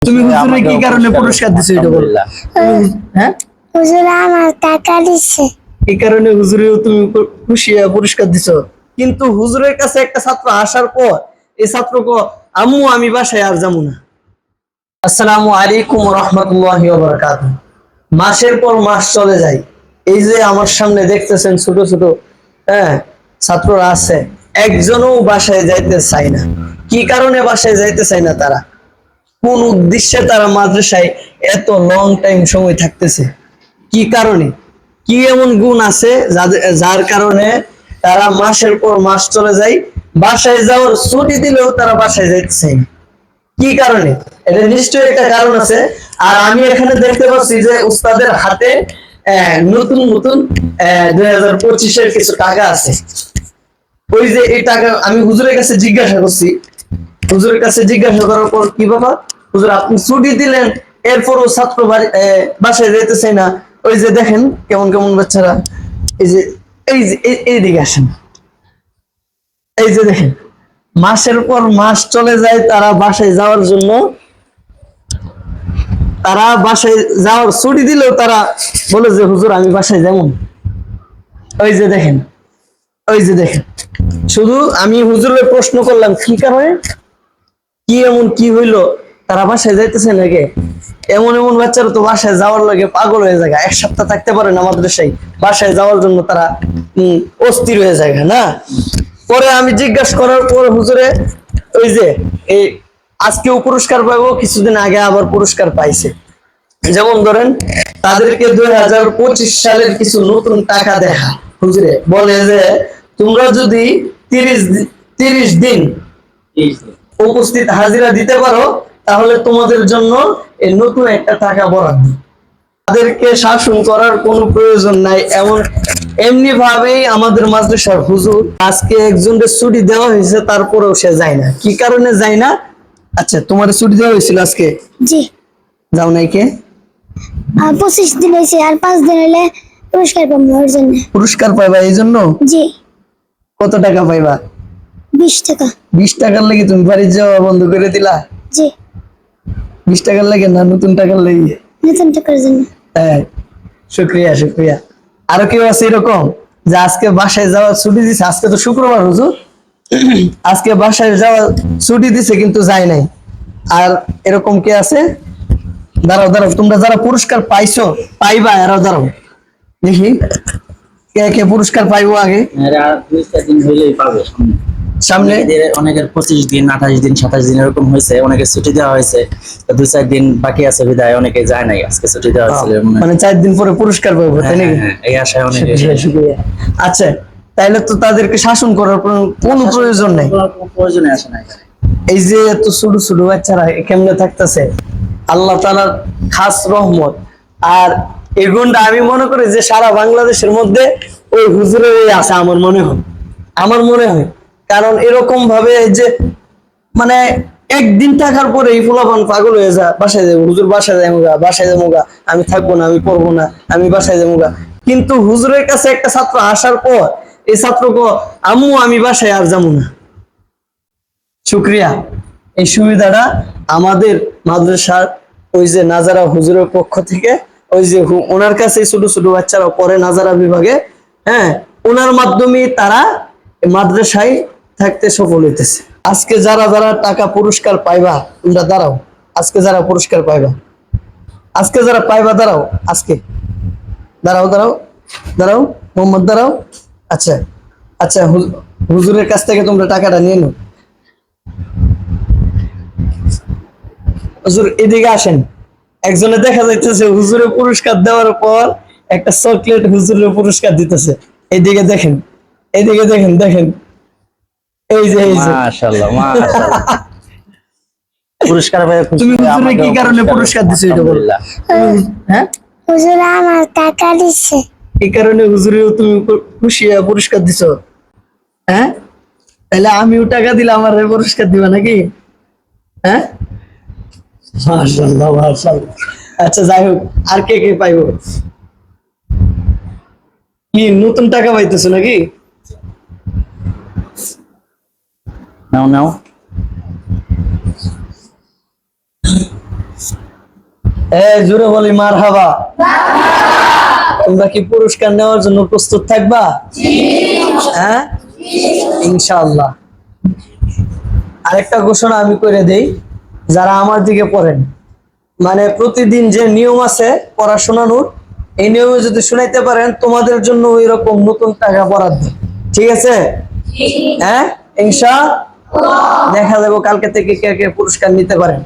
তুমি হুজুরে কি কারণে পুরস্কার দিছো এটা বলো। হ্যাঁ, হুজুর আমার টাকা দিচ্ছে। এই কারণে হুজুরেও তুমি খুশি হয়ে পুরস্কার দিছো। কিন্তু হুজুরের কাছে একটা ছাত্র আসার পর এই ছাত্রকে আম্মু আমি বাসায় আর যাবো না। আসসালামু আলাইকুম রহমতুল্লাহি ওয়া বারাকাতুহু। মাসের পর মাস চলে যায়, এই যে আমার সামনে দেখতেছেন ছোট ছোট ছাত্ররা আছে, একজনও বাসায় যাইতে চায় না। কি কারণে বাসায় যাইতে চায় না তারা? কোন উদ্দেশ্যে তারা মাদ্রাসায় এত লং টাইম সময় থাকতেছে? কি কারণে? কি এমন গুণ আছে যার কারণে তারা মাসের পর মাস চলে যায়, বাসায় যাওয়ার ছুটি দিলেও তারা বাসায় যাইতে চায় না? কি কারণে? এটা নিশ্চয়ই একটা কারণ আছে। আর আমি এখানে দেখতে পাচ্ছি যে উস্তাদের হাতে নতুন নতুন 2025-এর কিছু টাকা আছে। ওই যে এই টাকা আমি হুজুরের কাছে জিজ্ঞাসা করছি, হুজুরের কাছে জিজ্ঞাসা করার পর কি বাবা হুজুর আপনি ছুটি দিলেন, এরপরও ছাত্র বাসায় যেতে চাই না। ওই যে দেখেন কেমন কেমন বাচ্চারা, এই যে এইদিকে আসেন, এই যে দেখেন মাসের পর মাস চলে যায় তারা বাসায় যাওয়ার জন্য, তারা বাসায় যাওয়ার ছুটি দিলেও তারা বলে যে হুজুর আমি বাসায় যেমন। ওই যে দেখেন, ওই যে দেখেন, শুধু আমি হুজুরের প্রশ্ন করলাম কি কারণে, কি এমন কি হইলো তারা বাসায় যাইতেছে নাকি? এমন এমন বাচ্চারা তো বাসায় যাওয়ার লাগে পাগল হয়ে যায়, এক সপ্তাহ থাকতে পারে না মাদ্রাসায়, বাসায় যাওয়ার জন্য তারা অস্থির হয়ে যায় না। পরে আমি জিজ্ঞাসা করার পর হুজুরে ওই যে এই আজকেও পুরস্কার পাইবো, কিছুদিন আগে আবার পুরস্কার পাইছে। যেমন ধরেন তাদেরকে 2025 সালের কিছু নতুন টাকা দেখা হুজুরে বলে যে তোমরা যদি 30 দিন উপস্থিত হাজিরা দিতে পারো তাহলে তোমাদের জন্য এই নতুন একটা টাকা বরাদ্দ। তাদেরকে শাসন করার কোনো প্রয়োজন নাই, এমনি ভাবেই আমাদের মাদ্রাসার হুজুর আজকে একজনের ছুটি দেওয়া হয়েছে তারপরেও সে যায় না। কি কারণে যায় না? আচ্ছা তোমার ছুটি দেওয়া হয়েছিল আজকে? জি। যাও নাই কে? 25 দিন হয়েছে, আর 5 দিন হলে পুরস্কার পাবো ওর জন্য। পুরস্কার পাইবা এই জন্য? জি। কত টাকা পাইবা? 20 টাকা। 20 টাকার লাগি তুমি বাড়ি যাওয়া বন্ধ করে দিলা? জি। 20 টাকার লাগে না নতুন টাকার লাগি? নতুন টাকার জন্য। হ্যাঁ, শুক্রিয়া শুক্রিয়া। আরো কেউ আছে এরকম যে আজকে বাসায় যাওয়ার ছুটি দিছে? আজকে তো শুক্রবার হুজুর, আজকে বাসায় যাওয়ার ছুটি দিছে কিন্তু যায় নাই। আর এরকম কে আছে? দাঁড়াও দাঁড়াও, তোমরা যারা পুরস্কার পাইছো পাইবা, এরাও দাঁড়াও দেখি কে কে পুরস্কার পাইবো আগে। আর 2-4 দিন হইলেই পাবে সামনে। অনেকের 25 দিন 28 দিন 27 দিন এরকম হয়েছে, অনেকে ছুটি দেওয়া হয়েছে, 2-4 দিন বাকি আছে বিদায় অনেকে যায় নাই, আজকে ছুটি দেওয়া হয়েছিল মানে 4 দিন পরে পুরস্কার পাবো তাই নাকি? এই আশায় অনেকে। আচ্ছা তাইলে তো তাদেরকে শাসন করার কোনো প্রয়োজন নাই, প্রয়োজনে আসে না। এই যে এত ছোট ছোট বাচ্চারা কেমনে থাকতেছে, আল্লাহ তাআলার খাস রহমত। আর এই গুণটা আমি মনে করি যে সারা বাংলাদেশের মধ্যে ওই হুজুরের আছে, আমার মনে হয়, আমার মনে হয়। কারণ এরকম ভাবে যে মানে একদিন থাকার পরে এই ফুলাপান পাগল হয়ে যায়, বাসায় যাবো হুজুর, বাসায় যাবো গা, বাসায় যাবো গা, আমি থাকবো না, আমি পড়বো না, আমি বাসায় যাবো গা। কিন্তু হুজুরের কাছে একটা ছাত্র আসার পর এই ছাত্রকে আম্মু আমি বাসায় আর যাবো না। শুক্রিয়া, এই সুবিধাটা আমাদের মাদ্রাসার ওই যে নাজারা হুজুরের পক্ষ থেকে, ওই যে ওনার কাছে ছোট ছোট বাচ্চারা পড়ে নাজারা বিভাগে, ওনার মাধ্যমে তারা মাদ্রাসায় থাকতে সফল হইতেছে। আজকে যারা যারা টাকা পুরস্কার পাইবা তোমরা দাঁড়াও, আজকে যারা পুরস্কার পাইবা, আজকে যারা পাইবা দাঁড়াও, আজকে দাঁড়াও দাঁড়াও দাঁড়াও, মোহাম্মদ দাঁড়াও। আচ্ছা আচ্ছা, হুজুরের কাছ থেকে তোমরা টাকাটা নিয়ে নাও। হুজুর এদিকে আসেন, একজনে দেখা যাইতেছে হুজুরের পুরস্কার দেওয়ার পর একটা চকলেট হুজুরের পুরস্কার দিতেছে। এইদিকে দেখেন, এইদিকে দেখেন, দেখেন এই যে এই যে মাশাআল্লাহ মাশাআল্লাহ। পুরস্কার পায় তুমি হুজুরে কি কারণে পুরস্কার দিছো এটা বলো। হ্যাঁ, হুজুর আমার টাকা দিচ্ছে। এই কারণে হুজুরেও তুমি খুশি হয়ে পুরস্কার দিছো? হ্যাঁ, তাহলে আমিও টাকা দিলে আমার পুরস্কার দিবা নাকি? হ্যাঁ, মাশাআল্লাহ মাশাআল্লাহ। আচ্ছা যাই হোক, আর কে কে পাইবো? কি নতুন টাকা পাইতেছো নাকি? নাও নাও। জোরে বলি মারহাবা। তোমরা কি পুরস্কার নেওয়ার জন্য প্রস্তুত থাকবা? হ্যাঁ, ইনশাআল্লাহ। আরেকটা ঘোষণা আমি করে দেই, যারা আমার দিকে পড়েন, মানে প্রতিদিন যে নিয়ম আছে পড়াশোনানোর, এই নিয়মে যদি শুনাইতে পারেন তোমাদের জন্য ওই রকম নতুন টাকা বরাদ্দ। ঠিক আছে? হ্যাঁ, ইনশাআল্লাহ। দেখা যাবে কালকে থেকে কে কে পুরস্কার নিতে পারেন।